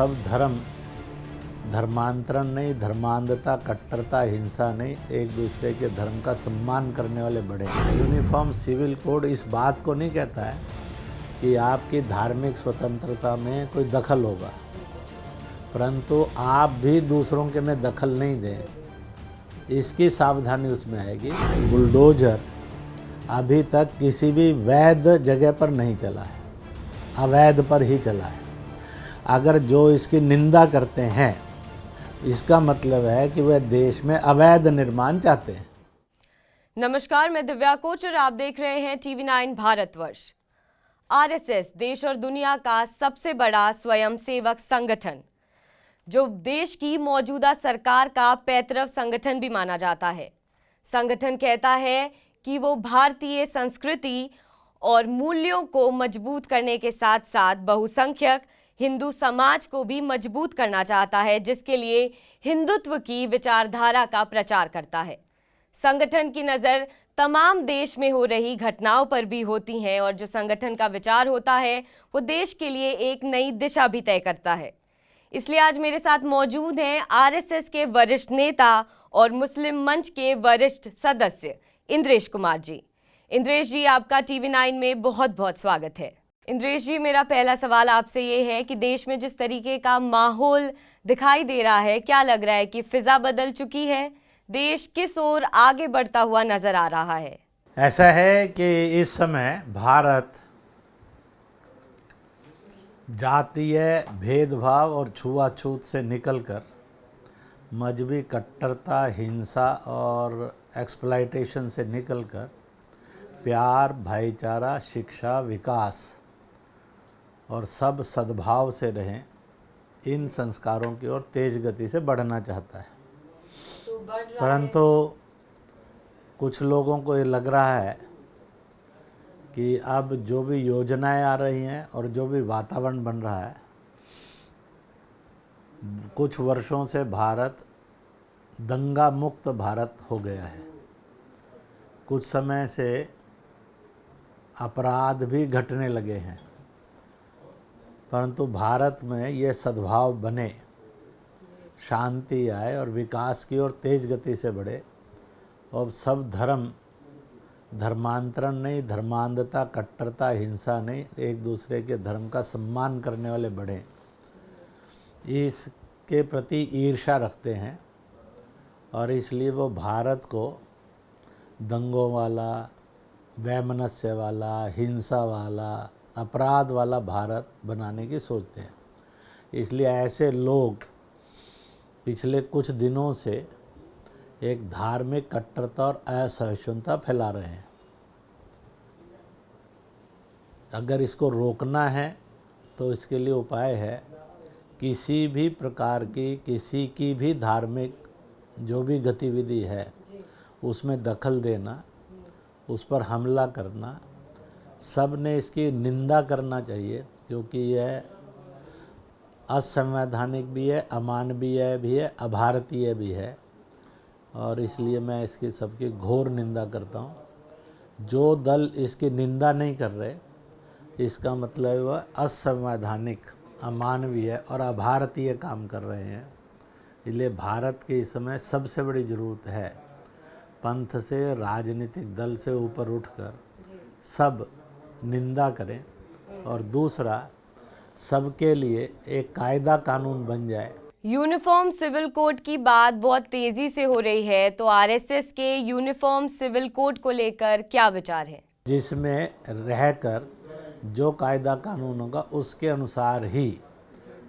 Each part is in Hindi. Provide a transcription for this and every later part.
सब धर्म धर्मांतरण नहीं, धर्मांधता, कट्टरता, हिंसा नहीं, एक दूसरे के धर्म का सम्मान करने वाले बड़े। यूनिफॉर्म सिविल कोड इस बात को नहीं कहता है कि आपकी धार्मिक स्वतंत्रता में कोई दखल होगा, परंतु आप भी दूसरों के में दखल नहीं दें, इसकी सावधानी उसमें आएगी। बुलडोजर अभी तक किसी भी वैध जगह पर नहीं चला है, अवैध पर ही चला है। अगर जो इसकी निंदा करते हैं, इसका मतलब है कि वह देश में अवैध निर्माण चाहते हैं। नमस्कार, मैं दिव्या कोच और आप देख रहे हैं टीवी 9 भारतवर्ष। आरएसएस देश और दुनिया का सबसे बड़ा स्वयंसेवक संगठन, जो देश की मौजूदा सरकार का पैतृक संगठन भी माना जाता है। संगठन कहता है कि वो भारतीय संस्कृति और मूल्यों को मजबूत करने के साथ साथ बहुसंख्यक हिंदू समाज को भी मजबूत करना चाहता है, जिसके लिए हिंदुत्व की विचारधारा का प्रचार करता है। संगठन की नज़र तमाम देश में हो रही घटनाओं पर भी होती है और जो संगठन का विचार होता है वो देश के लिए एक नई दिशा भी तय करता है। इसलिए आज मेरे साथ मौजूद हैं आरएसएस के वरिष्ठ नेता और मुस्लिम मंच के वरिष्ठ सदस्य इंद्रेश कुमार जी। इंद्रेश जी, आपका टीवी 9 में बहुत बहुत स्वागत है। इंद्रेश जी, मेरा पहला सवाल आपसे ये है कि देश में जिस तरीके का माहौल दिखाई दे रहा है, क्या लग रहा है कि फिजा बदल चुकी है? देश किस ओर आगे बढ़ता हुआ नजर आ रहा है? ऐसा है कि इस समय भारत जातीय भेदभाव और छुआछूत से निकलकर मजहबी कट्टरता, हिंसा और एक्सप्लॉयटेशन से निकलकर प्यार, भाईचारा, शिक्षा, विकास और सब सद्भाव से रहें, इन संस्कारों की ओर तेज गति से बढ़ना चाहता है। परंतु कुछ लोगों को ये लग रहा है कि अब जो भी योजनाएं आ रही हैं और जो भी वातावरण बन रहा है, कुछ वर्षों से भारत दंगा मुक्त भारत हो गया है। कुछ समय से अपराध भी घटने लगे हैं, परंतु भारत में ये सद्भाव बने, शांति आए और विकास की ओर तेज गति से बढ़े और सब धर्म धर्मांतरण नहीं, धर्मांधता, कट्टरता, हिंसा नहीं, एक दूसरे के धर्म का सम्मान करने वाले बढ़े, इसके प्रति ईर्ष्या रखते हैं और इसलिए वो भारत को दंगों वाला, वैमनस्य वाला, हिंसा वाला, अपराध वाला भारत बनाने की सोचते हैं। इसलिए ऐसे लोग पिछले कुछ दिनों से एक धार्मिक कट्टरता और असहिष्णुता फैला रहे हैं। अगर इसको रोकना है तो इसके लिए उपाय है, किसी भी प्रकार की, किसी की भी धार्मिक जो भी गतिविधि है उसमें दखल देना, उस पर हमला करना, सब ने इसकी निंदा करना चाहिए, क्योंकि यह असंवैधानिक भी है, अमानवीय भी है, अभारतीय भी है और इसलिए मैं इसकी सबकी घोर निंदा करता हूँ। जो दल इसकी निंदा नहीं कर रहे, इसका मतलब वह असंवैधानिक, अमानवीय और अभारतीय काम कर रहे हैं। इसलिए भारत के इस समय सबसे बड़ी ज़रूरत है पंथ से, राजनीतिक दल से ऊपर उठकर सब निंदा करें और दूसरा, सबके लिए एक कायदा कानून बन जाए। यूनिफॉर्म सिविल कोड की बात बहुत तेजी से हो रही है, तो आरएसएस के यूनिफॉर्म सिविल कोड को लेकर क्या विचार है? जिसमें रहकर जो कायदा कानून होगा उसके अनुसार ही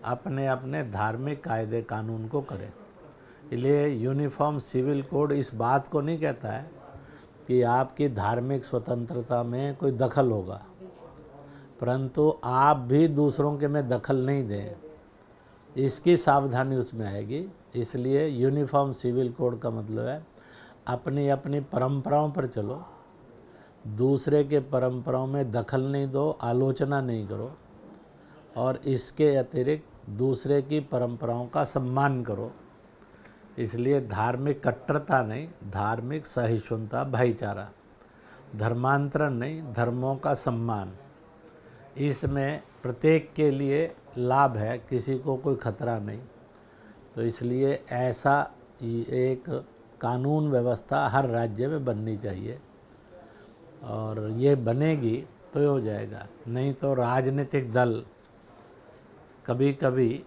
अपने अपने धार्मिक कायदे कानून को करें। इसलिए यूनिफॉर्म सिविल कोड इस बात को नहीं कहता है कि आपकी धार्मिक स्वतंत्रता में कोई दखल होगा, परंतु आप भी दूसरों के में दखल नहीं दें, इसकी सावधानी उसमें आएगी। इसलिए यूनिफॉर्म सिविल कोड का मतलब है अपनी अपनी परंपराओं पर चलो, दूसरे के परंपराओं में दखल नहीं दो, आलोचना नहीं करो और इसके अतिरिक्त दूसरे की परंपराओं का सम्मान करो। इसलिए धार्मिक कट्टरता नहीं, धार्मिक सहिष्णुता, भाईचारा, धर्मांतरण नहीं, धर्मों का सम्मान, इसमें प्रत्येक के लिए लाभ है, किसी को कोई खतरा नहीं। तो इसलिए ऐसा एक कानून व्यवस्था हर राज्य में बननी चाहिए, और ये बनेगी तो ये हो जाएगा। नहीं तो राजनीतिक दल कभी कभी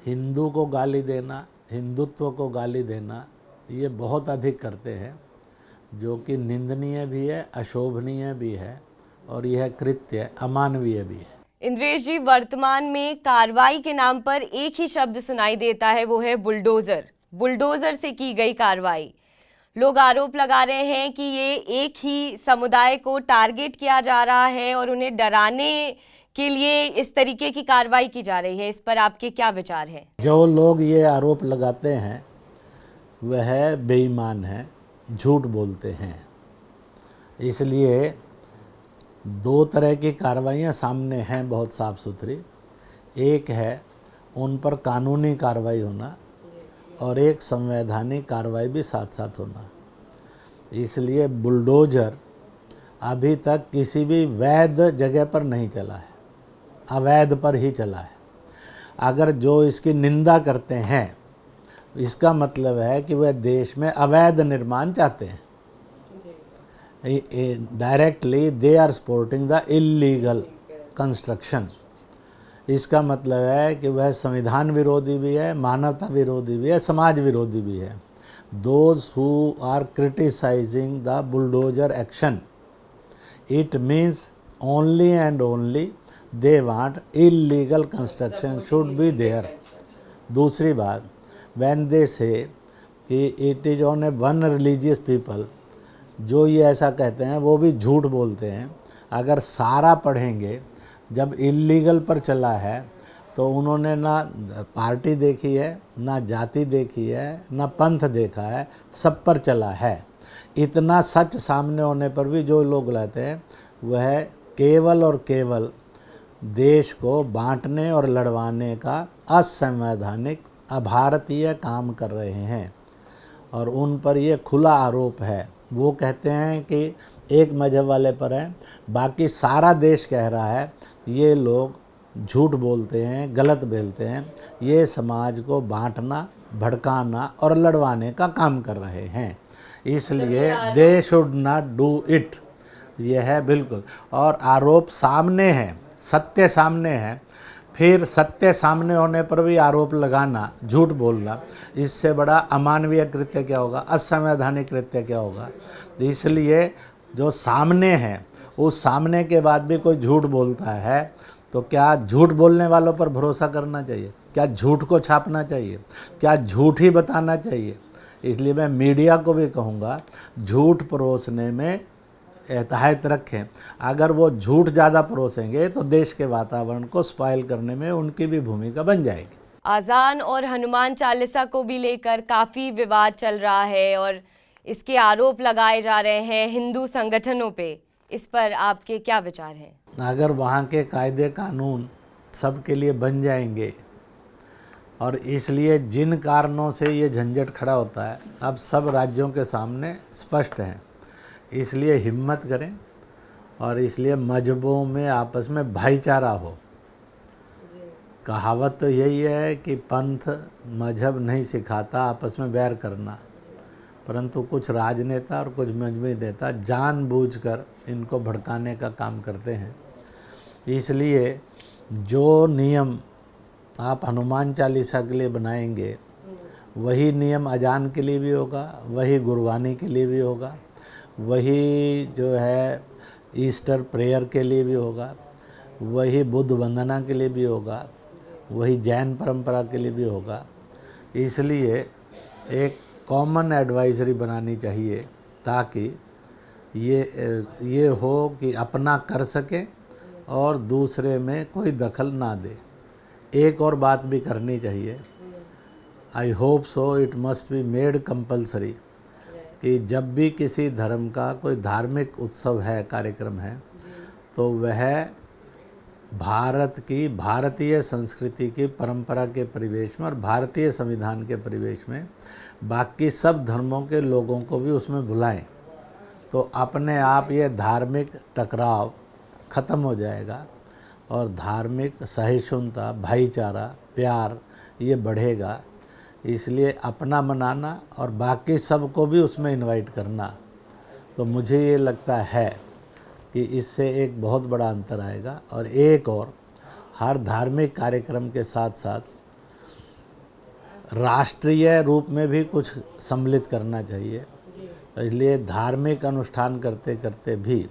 हिंदू को गाली देना, हिंदुत्व को गाली देना, ये बहुत अधिक करते हैं, जो कि निंदनीय भी है, अशोभनीय भी है, और यह कृत्य अमानवीय भी है। इंद्रेश जी, वर्तमान में कार्रवाई के नाम पर एक ही शब्द सुनाई देता है, वो है बुलडोजर। बुलडोजर से की गई कार्रवाई। लोग आरोप लगा रहे हैं कि ये एक ही समुदाय को टारगेट किया जा रहा है और उन्हें डराने के लिए इस तरीके की कार्रवाई की जा रही है। इस पर आपके क्या विचार हैं? जो लोग ये आरोप लगाते हैं वह बेईमान हैं, झूठ बोलते हैं। इसलिए दो तरह की कार्रवाइयाँ सामने हैं बहुत साफ सुथरी। एक है उन पर कानूनी कार्रवाई होना, और एक संवैधानिक कार्रवाई भी साथ साथ होना। इसलिए बुलडोजर अभी तक किसी भी वैध जगह पर नहीं चला है, अवैध पर ही चला है। अगर जो इसकी निंदा करते हैं, इसका मतलब है कि वह देश में अवैध निर्माण चाहते हैं। Directly they are supporting the illegal construction. इसका मतलब है कि वह संविधान विरोधी भी है, मानवता विरोधी भी है, समाज विरोधी भी है। Those who are criticising the bulldozer action, it means only and only they want illegal construction should be there. दूसरी बात, व्हेन दे से कि it is on a one religious people, जो ये ऐसा कहते हैं वो भी झूठ बोलते हैं। अगर सारा पढ़ेंगे, जब इलीगल पर चला है तो उन्होंने ना पार्टी देखी है, ना जाति देखी है, ना पंथ देखा है, सब पर चला है। इतना सच सामने होने पर भी जो लोग लाते हैं वह केवल और केवल देश को बांटने और लड़वाने का असंवैधानिक, अभारतीय काम कर रहे हैं, और उन पर ये खुला आरोप है। वो कहते हैं कि एक मजहब वाले पर है, बाकी सारा देश कह रहा है ये लोग झूठ बोलते हैं, गलत बोलते हैं, ये समाज को बांटना, भड़काना और लड़वाने का काम कर रहे हैं। इसलिए they should not do it. ये है बिल्कुल। और आरोप सामने है, सत्य सामने है, फिर सत्य सामने होने पर भी आरोप लगाना, झूठ बोलना, इससे बड़ा अमानवीय कृत्य क्या होगा, असंवैधानिक कृत्य क्या होगा। इसलिए जो सामने है, उस सामने के बाद भी कोई झूठ बोलता है तो क्या झूठ बोलने वालों पर भरोसा करना चाहिए? क्या झूठ को छापना चाहिए? क्या झूठ ही बताना चाहिए? इसलिए मैं मीडिया को भी कहूँगा, झूठ परोसने में एहतियात रखें। अगर वो झूठ ज़्यादा परोसेंगे तो देश के वातावरण को स्पॉइल करने में उनकी भी भूमिका बन जाएगी। आज़ान और हनुमान चालीसा को भी लेकर काफ़ी विवाद चल रहा है और इसके आरोप लगाए जा रहे हैं हिंदू संगठनों पे। इस पर आपके क्या विचार हैं? अगर वहाँ के कायदे कानून सबके लिए बन जाएंगे, और इसलिए जिन कारणों से ये झंझट खड़ा होता है अब सब राज्यों के सामने स्पष्ट हैं। इसलिए हिम्मत करें, और इसलिए मजहबों में आपस में भाईचारा हो। कहावत तो यही है कि पंथ मजहब नहीं सिखाता आपस में वैर करना, परंतु कुछ राजनेता और कुछ मजहबी नेता जानबूझकर इनको भड़काने का काम करते हैं। इसलिए जो नियम आप हनुमान चालीसा के लिए बनाएंगे, वही नियम अजान के लिए भी होगा, वही गुरबानी के लिए भी होगा, वही जो है ईस्टर प्रेयर के लिए भी होगा, वही बुद्ध वंदना के लिए भी होगा, वही जैन परंपरा के लिए भी होगा। इसलिए एक कॉमन एडवाइजरी बनानी चाहिए ताकि ये हो कि अपना कर सकें और दूसरे में कोई दखल ना दे। एक और बात भी करनी चाहिए, I hope so it must be made compulsory, कि जब भी किसी धर्म का कोई धार्मिक उत्सव है, कार्यक्रम है, तो वह भारत की, भारतीय संस्कृति की परंपरा के परिवेश में और भारतीय संविधान के परिवेश में बाकी सब धर्मों के लोगों को भी उसमें बुलाएं, तो अपने आप ये धार्मिक टकराव ख़त्म हो जाएगा और धार्मिक सहिष्णुता, भाईचारा, प्यार ये बढ़ेगा। इसलिए अपना मनाना और बाकी सबको भी उसमें इनवाइट करना, तो मुझे ये लगता है कि इससे एक बहुत बड़ा अंतर आएगा। और एक और, हर धार्मिक कार्यक्रम के साथ साथ राष्ट्रीय रूप में भी कुछ सम्मिलित करना चाहिए। इसलिए धार्मिक अनुष्ठान करते करते भी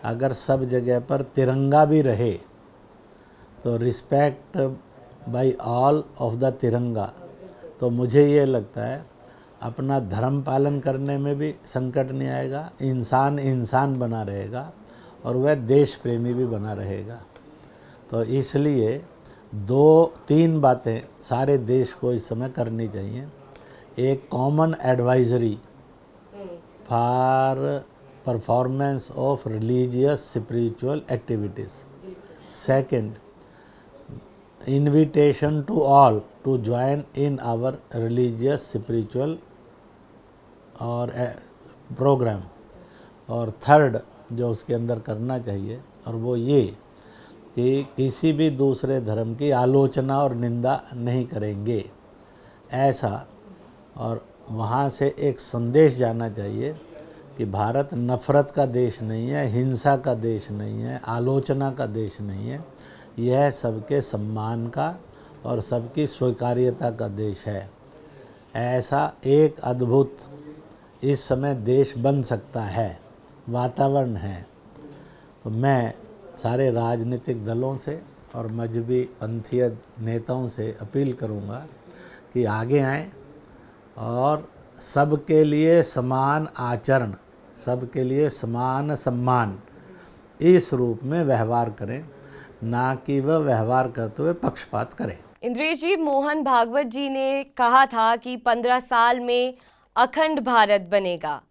अगर सब जगह पर तिरंगा भी रहे तो respect by all of the तिरंगा, तो मुझे ये लगता है अपना धर्म पालन करने में भी संकट नहीं आएगा, इंसान इंसान बना रहेगा और वह देश प्रेमी भी बना रहेगा। तो इसलिए 2-3 बातें सारे देश को इस समय करनी चाहिए। एक common advisory for performance of religious spiritual activities. Second, invitation to all to join in our religious spiritual और प्रोग्राम। और थर्ड जो उसके अंदर करना चाहिए और वो ये कि किसी भी दूसरे धर्म की आलोचना और निंदा नहीं करेंगे, ऐसा। और वहाँ से एक संदेश जाना चाहिए कि भारत नफ़रत का देश नहीं है, हिंसा का देश नहीं है, आलोचना का देश नहीं है, यह सबके सम्मान का और सबकी स्वीकार्यता का देश है। ऐसा एक अद्भुत इस समय देश बन सकता है, वातावरण है। तो मैं सारे राजनीतिक दलों से और मजहबी पंथीय नेताओं से अपील करूंगा कि आगे आएं और सबके लिए समान आचरण, सबके लिए समान सम्मान, इस रूप में व्यवहार करें, ना कि वह व्यवहार करते हुए पक्षपात करें। इंद्रेश जी, मोहन भागवत जी ने कहा था कि 15 साल में अखंड भारत बनेगा।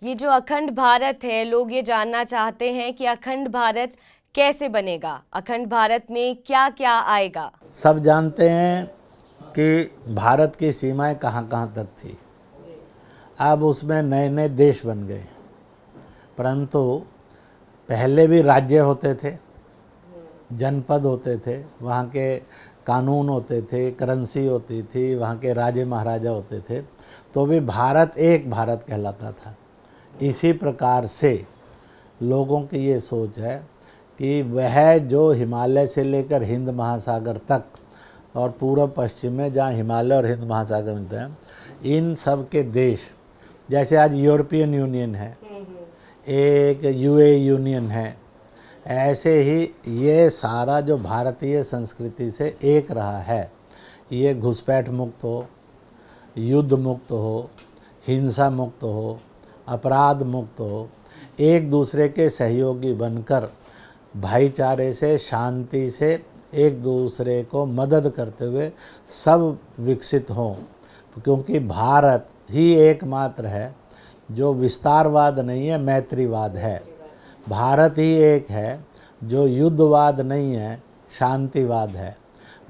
ये जो अखंड भारत है, लोग ये जानना चाहते हैं कि अखंड भारत कैसे बनेगा, अखंड भारत में क्या क्या आएगा। सब जानते हैं कि भारत की सीमाएं कहाँ कहाँ तक थी, अब उसमें नए नए देश बन गए, परंतु पहले भी राज्य होते थे, जनपद होते थे, वहाँ के कानून होते थे, करेंसी होती थी, वहाँ के राजे महाराजा होते थे, तो भी भारत एक भारत कहलाता था। इसी प्रकार से लोगों की ये सोच है कि वह जो हिमालय से लेकर हिंद महासागर तक और पूर्व पश्चिम में जहाँ हिमालय और हिंद महासागर मिलते हैं, इन सब के देश, जैसे आज यूरोपियन यूनियन है, एक यूए यूनियन है, ऐसे ही ये सारा जो भारतीय संस्कृति से एक रहा है, ये घुसपैठ मुक्त हो, युद्ध मुक्त हो, हिंसा मुक्त हो, अपराध मुक्त हो, एक दूसरे के सहयोगी बनकर भाईचारे से, शांति से एक दूसरे को मदद करते हुए सब विकसित हों। क्योंकि भारत ही एकमात्र है जो विस्तारवाद नहीं है, मैत्रीवाद है। भारत ही एक है जो युद्धवाद नहीं है, शांतिवाद है।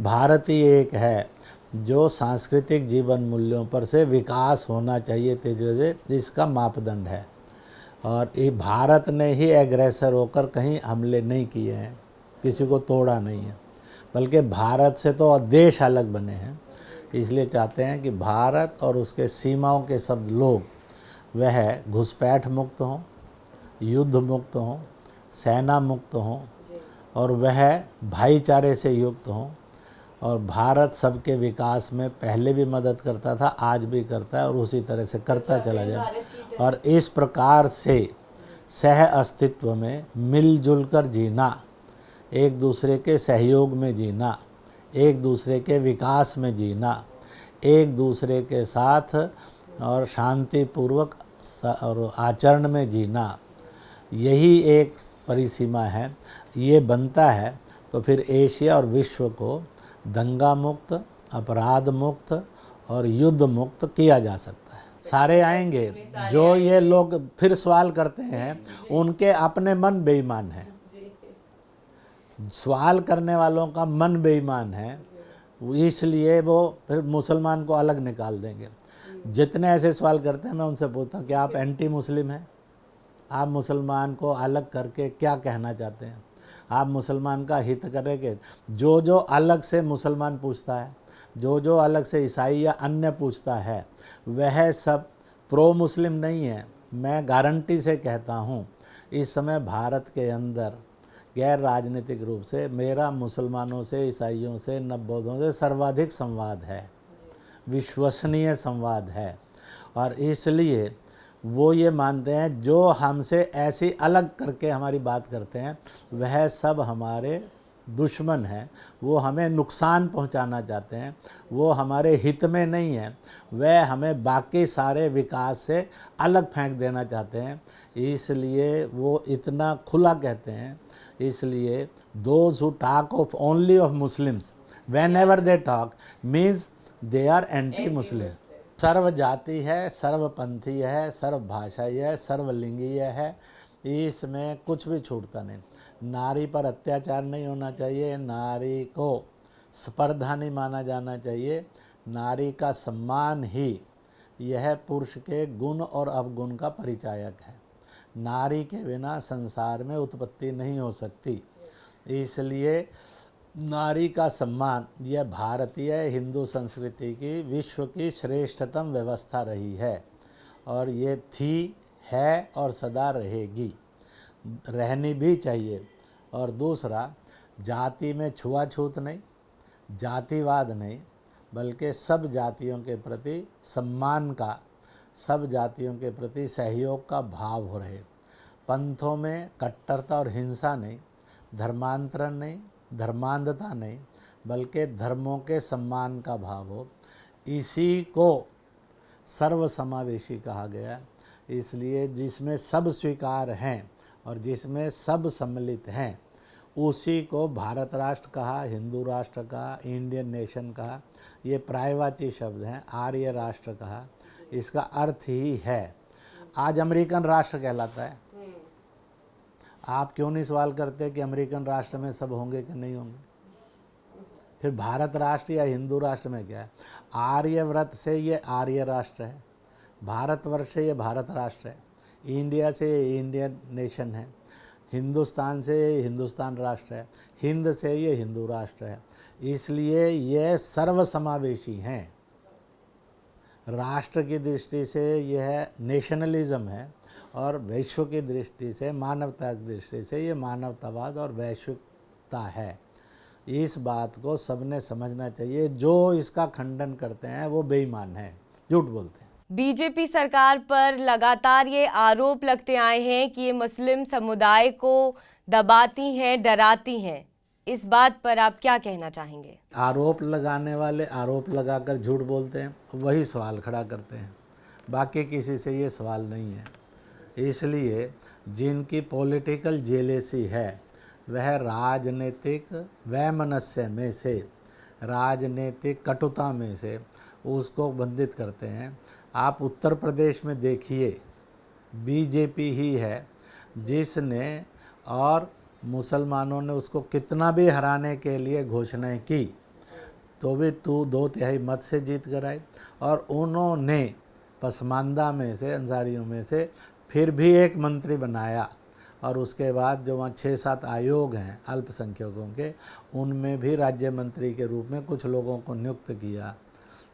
भारत ही एक है जो सांस्कृतिक जीवन मूल्यों पर से विकास होना चाहिए तेजी से, इसका मापदंड है। और ये भारत ने ही एग्रेसर होकर कहीं हमले नहीं किए हैं, किसी को तोड़ा नहीं है, बल्कि भारत से तो देश अलग बने हैं। इसलिए चाहते हैं कि भारत और उसके सीमाओं के सब लोग वह घुसपैठ मुक्त हों, युद्ध मुक्त हों, सेना मुक्त हों और वह भाईचारे से युक्त हों। और भारत सबके विकास में पहले भी मदद करता था, आज भी करता है और उसी तरह से करता चला जाए। और इस प्रकार से सह अस्तित्व में मिलजुल कर जीना, एक दूसरे के सहयोग में जीना, एक दूसरे के विकास में जीना, एक दूसरे के साथ और शांतिपूर्वक और आचरण में जीना, यही एक परिसीमा है। ये बनता है तो फिर एशिया और विश्व को दंगा मुक्त, अपराध मुक्त और युद्ध मुक्त किया जा सकता है। सारे आएंगे। जो ये लोग फिर सवाल करते हैं, उनके अपने मन बेईमान है। सवाल करने वालों का मन बेईमान है, इसलिए वो फिर मुसलमान को अलग निकाल देंगे। जितने ऐसे सवाल करते हैं, मैं उनसे पूछता हूँ, क्या आप एंटी मुस्लिम हैं? आप मुसलमान को अलग करके क्या कहना चाहते हैं? आप मुसलमान का हित करेंगे। जो जो अलग से मुसलमान पूछता है, जो जो अलग से ईसाई या अन्य पूछता है, वह सब प्रो मुस्लिम नहीं है। मैं गारंटी से कहता हूँ, इस समय भारत के अंदर गैर राजनीतिक रूप से मेरा मुसलमानों से, ईसाइयों से, नवबौद्धों से सर्वाधिक संवाद है, विश्वसनीय संवाद है। और इसलिए वो ये मानते हैं जो हमसे ऐसी अलग करके हमारी बात करते हैं वह सब हमारे दुश्मन हैं, वो हमें नुकसान पहुंचाना चाहते हैं, वो हमारे हित में नहीं है, वह हमें बाकी सारे विकास से अलग फेंक देना चाहते हैं। इसलिए वो इतना खुला कहते हैं। इसलिए those who talk of only of Muslims whenever they talk means they are anti Muslim. सर्व जाति है, सर्वपंथी है, सर्व भाषाई है, सर्वलिंगीय है, इसमें कुछ भी छूटता नहीं। नारी पर अत्याचार नहीं होना चाहिए, नारी को स्पर्धा नहीं माना जाना चाहिए। नारी का सम्मान ही यह पुरुष के गुण और अवगुण का परिचायक है। नारी के बिना संसार में उत्पत्ति नहीं हो सकती। इसलिए नारी का सम्मान यह भारतीय हिंदू संस्कृति की विश्व की श्रेष्ठतम व्यवस्था रही है, और ये थी, है और सदा रहेगी, रहनी भी चाहिए। और दूसरा, जाति में छुआछूत नहीं, जातिवाद नहीं, बल्कि सब जातियों के प्रति सम्मान का, सब जातियों के प्रति सहयोग का भाव हो रहे। पंथों में कट्टरता और हिंसा नहीं, धर्मांतरण नहीं, धर्मांधता नहीं, बल्कि धर्मों के सम्मान का भाव हो। इसी को सर्वसमावेशी कहा गया। इसलिए जिसमें सब स्वीकार हैं और जिसमें सब सम्मिलित हैं, उसी को भारत राष्ट्र कहा, हिंदू राष्ट्र कहा, इंडियन नेशन कहा। ये पर्यायवाची शब्द हैं। आर्य राष्ट्र कहा, इसका अर्थ ही है। आज अमेरिकन राष्ट्र कहलाता है। आप क्यों नहीं सवाल करते कि अमेरिकन राष्ट्र में सब होंगे कि नहीं होंगे? फिर भारत राष्ट्र या हिंदू राष्ट्र में क्या है? आर्यव्रत से ये आर्य राष्ट्र है, भारतवर्ष से ये भारत राष्ट्र है, इंडिया से ये इंडियन नेशन है, हिंदुस्तान से ये हिंदुस्तान राष्ट्र है, हिंद से ये हिंदू राष्ट्र है। इसलिए ये सर्वसमावेशी हैं। राष्ट्र की दृष्टि से यह नेशनलिज्म है, और विश्व की दृष्टि से, मानवता की दृष्टि से ये मानवतावाद और वैश्विकता है। इस बात को सबने समझना चाहिए। जो इसका खंडन करते हैं वो बेईमान हैं, झूठ बोलते हैं। बीजेपी सरकार पर लगातार ये आरोप लगते आए हैं कि ये मुस्लिम समुदाय को दबाती हैं, डराती हैं। इस बात पर आप क्या कहना चाहेंगे? आरोप लगाने वाले आरोप लगाकर झूठ बोलते हैं, वही सवाल खड़ा करते हैं, बाकी किसी से ये सवाल नहीं है। इसलिए जिनकी पॉलिटिकल जेलेसी है, वह राजनीतिक वैमनस्य में से, राजनीतिक कटुता में से उसको बंधित करते हैं। आप उत्तर प्रदेश में देखिए, बीजेपी ही है जिसने, और मुसलमानों ने उसको कितना भी हराने के लिए घोषणाएं की, तो भी 2/3 मत से जीत कर आई। और उन्होंने पसमानदा में से, अंसारियों में से फिर भी एक मंत्री बनाया, और उसके बाद जो वहाँ 6-7 आयोग हैं अल्पसंख्यकों के, उनमें भी राज्य मंत्री के रूप में कुछ लोगों को नियुक्त किया।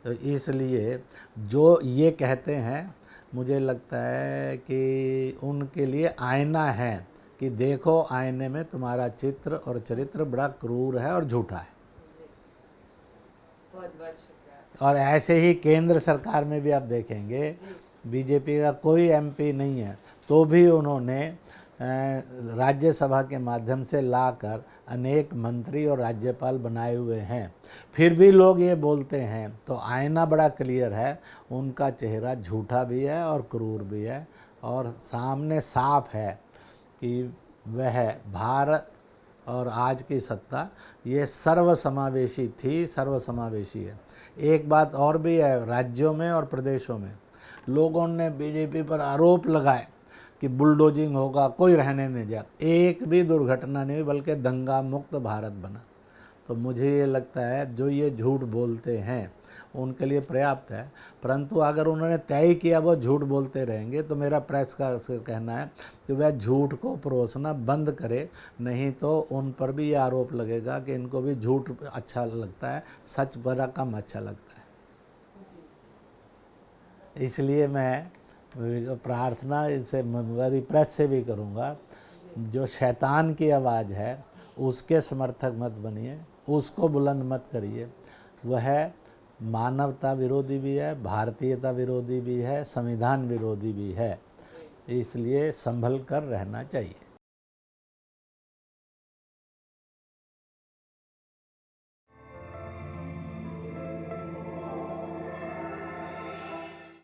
तो इसलिए जो ये कहते हैं, मुझे लगता है कि उनके लिए आईना है कि देखो, आईने में तुम्हारा चित्र और चरित्र बड़ा क्रूर है और झूठा है। बहुत बहुत शुक्रिया। और ऐसे ही केंद्र सरकार में भी आप देखेंगे, बीजेपी का कोई एमपी नहीं है, तो भी उन्होंने राज्यसभा के माध्यम से लाकर अनेक मंत्री और राज्यपाल बनाए हुए हैं। फिर भी लोग ये बोलते हैं, तो आईना बड़ा क्लियर है, उनका चेहरा झूठा भी है और क्रूर भी है, और सामने साफ है कि वह भारत और आज की सत्ता ये सर्वसमावेशी थी, सर्वसमावेशी है। एक बात और भी है, राज्यों में और प्रदेशों में लोगों ने बीजेपी पर आरोप लगाए कि बुलडोजिंग होगा, कोई रहने नहीं दिया, एक भी दुर्घटना नहीं, बल्कि दंगा मुक्त भारत बना। तो मुझे ये लगता है जो ये झूठ बोलते हैं उनके लिए पर्याप्त है। परंतु अगर उन्होंने तय किया वो झूठ बोलते रहेंगे तो मेरा प्रेस का कहना है कि वह झूठ को परोसना बंद करे, नहीं तो उन पर भी ये आरोप लगेगा कि इनको भी झूठ अच्छा लगता है, सच बड़ा कम अच्छा लगता है। इसलिए मैं प्रार्थना इसे मेरी प्रेस से भी करूँगा, जो शैतान की आवाज़ है उसके समर्थक मत बनिए, उसको बुलंद मत करिए। वह मानवता विरोधी भी है, भारतीयता विरोधी भी है, संविधान विरोधी भी है, इसलिए संभल कर रहना चाहिए।